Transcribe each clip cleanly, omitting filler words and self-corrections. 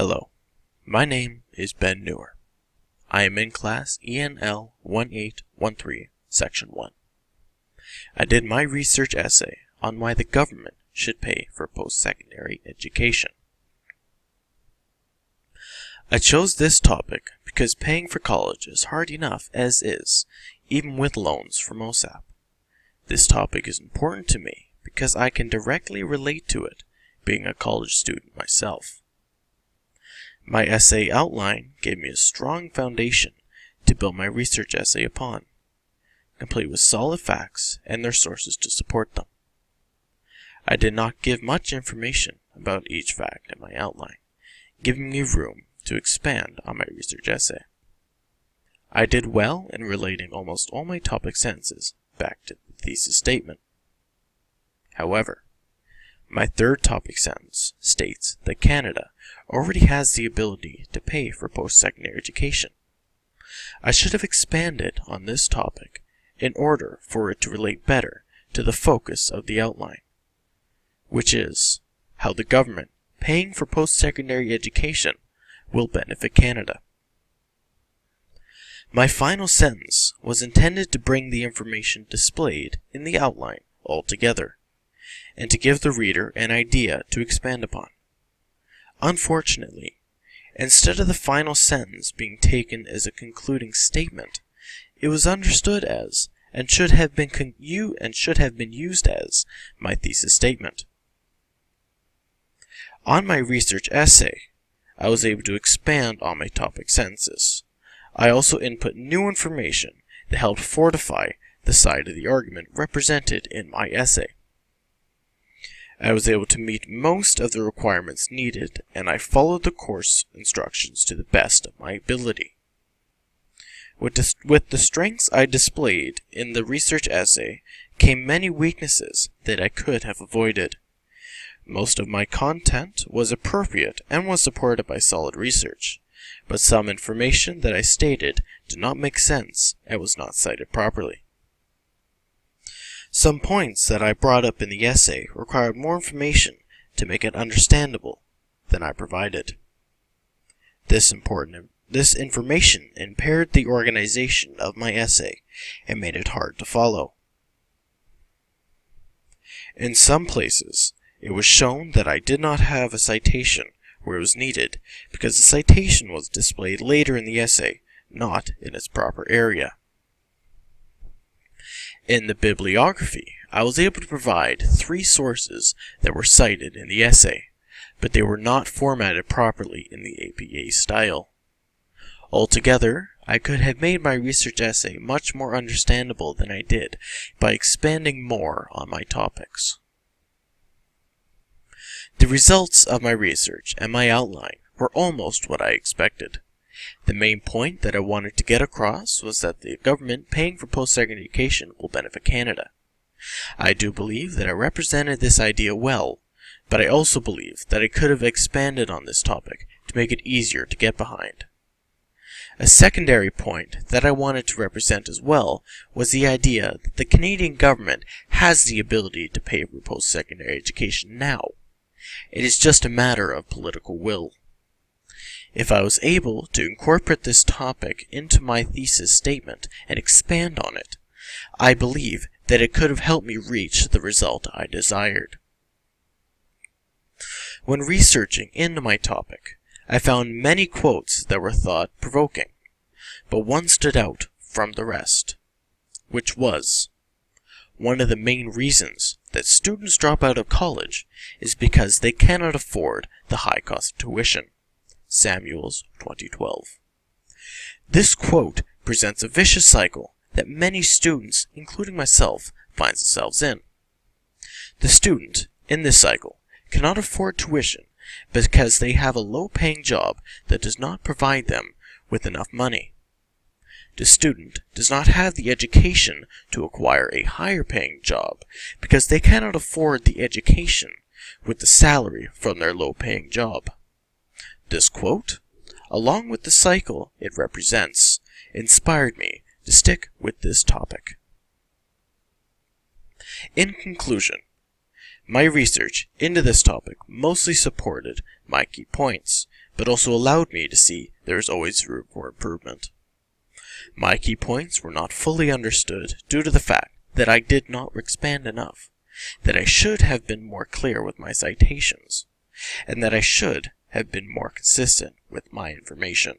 Hello, my name is Ben Newer. I am in class ENL1913, Section 1. I did my research essay on why the government should pay for post-secondary education. I chose this topic because paying for college is hard enough as is, even with loans from OSAP. This topic is important to me because I can directly relate to it, being a college student myself. My essay outline gave me a strong foundation to build my research essay upon, complete with solid facts and their sources to support them. I did not give much information about each fact in my outline, giving me room to expand on my research essay. I did well in relating almost all my topic sentences back to the thesis statement. However, my third topic sentence states that Canada already has the ability to pay for post-secondary education. I should have expanded on this topic in order for it to relate better to the focus of the outline, which is how the government paying for post-secondary education will benefit Canada. My final sentence was intended to bring the information displayed in the outline all together, and to give the reader an idea to expand upon. Unfortunately, instead of the final sentence being taken as a concluding statement, it was understood as, and should have been used as, my thesis statement. On my research essay, I was able to expand on my topic sentences. I also input new information that helped fortify the side of the argument represented in my essay. I was able to meet most of the requirements needed, and I followed the course instructions to the best of my ability. With the strengths I displayed in the research essay came many weaknesses that I could have avoided. Most of my content was appropriate and was supported by solid research, but some information that I stated did not make sense and was not cited properly. Some points that I brought up in the essay required more information to make it understandable than I provided. This information impaired the organization of my essay and made it hard to follow. In some places, it was shown that I did not have a citation where it was needed because the citation was displayed later in the essay, not in its proper area. In the bibliography, I was able to provide 3 sources that were cited in the essay, but they were not formatted properly in the APA style. Altogether, I could have made my research essay much more understandable than I did by expanding more on my topics. The results of my research and my outline were almost what I expected. The main point that I wanted to get across was that the government paying for post-secondary education will benefit Canada. I do believe that I represented this idea well, but I also believe that I could have expanded on this topic to make it easier to get behind. A secondary point that I wanted to represent as well was the idea that the Canadian government has the ability to pay for post-secondary education now. It is just a matter of political will. If I was able to incorporate this topic into my thesis statement and expand on it, I believe that it could have helped me reach the result I desired. When researching into my topic, I found many quotes that were thought-provoking, but one stood out from the rest, which was, "One of the main reasons that students drop out of college is because they cannot afford the high cost of tuition." Samuels, 2012. This quote presents a vicious cycle that many students, including myself, find themselves in. The student, in this cycle, cannot afford tuition because they have a low-paying job that does not provide them with enough money. The student does not have the education to acquire a higher-paying job because they cannot afford the education with the salary from their low-paying job. This quote, along with the cycle it represents, inspired me to stick with this topic. In conclusion, my research into this topic mostly supported my key points, but also allowed me to see there is always room for improvement. My key points were not fully understood due to the fact that I did not expand enough, that I should have been more clear with my citations, and that I should have been more consistent with my information.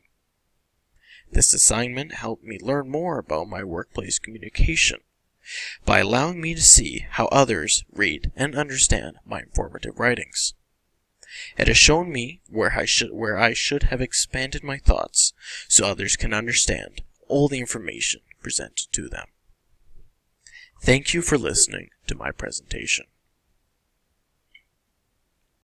This assignment helped me learn more about my workplace communication by allowing me to see how others read and understand my informative writings. It has shown me where I should have expanded my thoughts so others can understand all the information presented to them. Thank you for listening to my presentation.